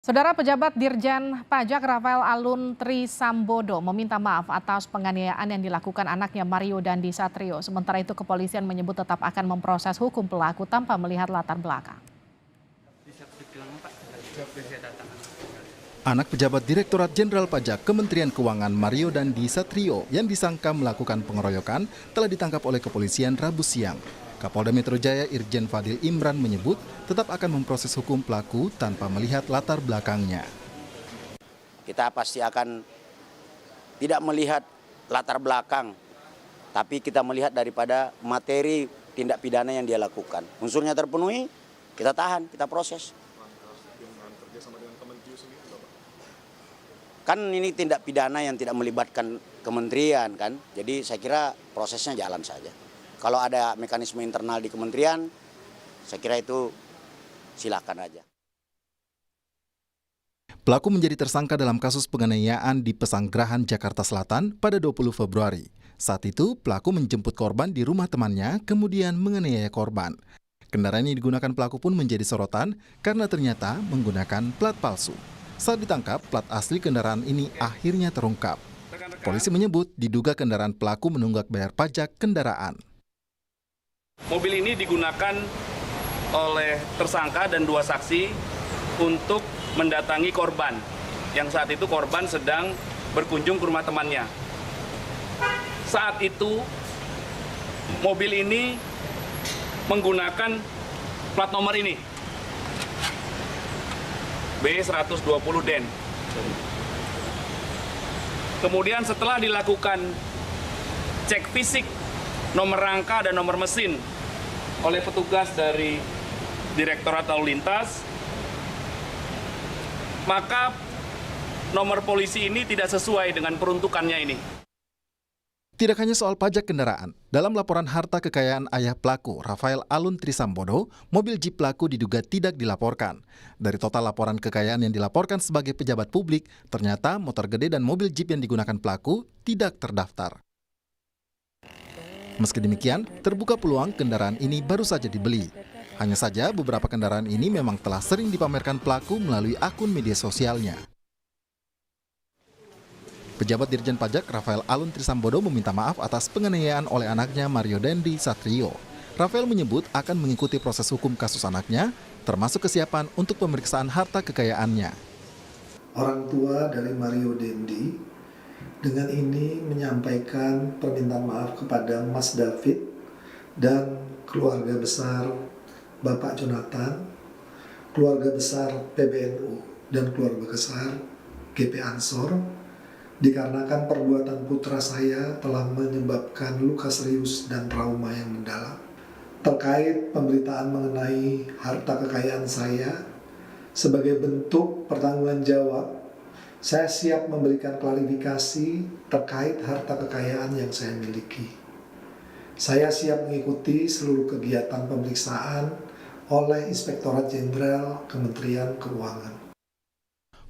Saudara pejabat Dirjen Pajak Rafael Alun Trisambodo meminta maaf atas penganiayaan yang dilakukan anaknya Mario Dandi Satrio. Sementara itu kepolisian menyebut tetap akan memproses hukum pelaku tanpa melihat latar belakang. Anak pejabat Direktorat Jenderal Pajak Kementerian Keuangan Mario Dandi Satrio yang disangka melakukan pengeroyokan telah ditangkap oleh kepolisian Rabu siang. Kapolda Metro Jaya Irjen Fadil Imran menyebut tetap akan memproses hukum pelaku tanpa melihat latar belakangnya. Kita pasti akan tidak melihat latar belakang, tapi kita melihat daripada materi tindak pidana yang dia lakukan. Unsurnya terpenuhi, kita tahan, kita proses. Kan ini tindak pidana yang tidak melibatkan kementerian kan, jadi saya kira prosesnya jalan saja. Kalau ada mekanisme internal di kementerian, saya kira itu silakan aja. Pelaku menjadi tersangka dalam kasus penganiayaan di Pesanggerahan, Jakarta Selatan pada 20 Februari. Saat itu, pelaku menjemput korban di rumah temannya, kemudian menganiaya korban. Kendaraan yang digunakan pelaku pun menjadi sorotan karena ternyata menggunakan plat palsu. Saat ditangkap, plat asli kendaraan ini akhirnya terungkap. Polisi menyebut diduga kendaraan pelaku menunggak bayar pajak kendaraan. Mobil ini digunakan oleh tersangka dan dua saksi untuk mendatangi korban, yang saat itu korban sedang berkunjung ke rumah temannya. Saat itu mobil ini menggunakan plat nomor ini, B120 DEN. Kemudian setelah dilakukan cek fisik nomor rangka dan nomor mesin oleh petugas dari Direktorat Lalu Lintas, maka nomor polisi ini tidak sesuai dengan peruntukannya ini. Tidak hanya soal pajak kendaraan, dalam laporan harta kekayaan ayah pelaku, Rafael Alun Trisambodo, mobil Jeep pelaku diduga tidak dilaporkan. Dari total laporan kekayaan yang dilaporkan sebagai pejabat publik, ternyata motor gede dan mobil Jeep yang digunakan pelaku tidak terdaftar. Meski demikian, terbuka peluang kendaraan ini baru saja dibeli. Hanya saja beberapa kendaraan ini memang telah sering dipamerkan pelaku melalui akun media sosialnya. Pejabat Dirjen Pajak Rafael Alun Trisambodo meminta maaf atas penganiayaan oleh anaknya Mario Dandi Satrio. Rafael menyebut akan mengikuti proses hukum kasus anaknya, termasuk kesiapan untuk pemeriksaan harta kekayaannya. Orang tua dari Mario Dandi dengan ini menyampaikan permintaan maaf kepada Mas David dan keluarga besar Bapak Jonathan, keluarga besar PBNU dan keluarga besar GP Ansor, dikarenakan perbuatan putra saya telah menyebabkan luka serius dan trauma yang mendalam. Terkait pemberitaan mengenai harta kekayaan saya, sebagai bentuk pertanggungan jawab, saya siap memberikan klarifikasi terkait harta kekayaan yang saya miliki. Saya siap mengikuti seluruh kegiatan pemeriksaan oleh Inspektorat Jenderal Kementerian Keuangan.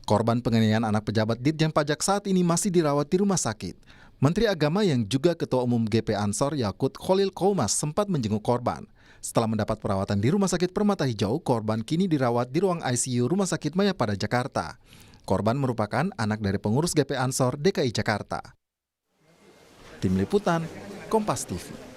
Korban penganiayaan anak pejabat Ditjen Pajak saat ini masih dirawat di rumah sakit. Menteri Agama yang juga Ketua Umum GP Ansor Yakut Khalil Qoumas sempat menjenguk korban. Setelah mendapat perawatan di Rumah Sakit Permata Hijau, korban kini dirawat di ruang ICU Rumah Sakit Mayapada, Jakarta. Korban merupakan anak dari pengurus GP Ansor DKI Jakarta. Tim Liputan, Kompas TV.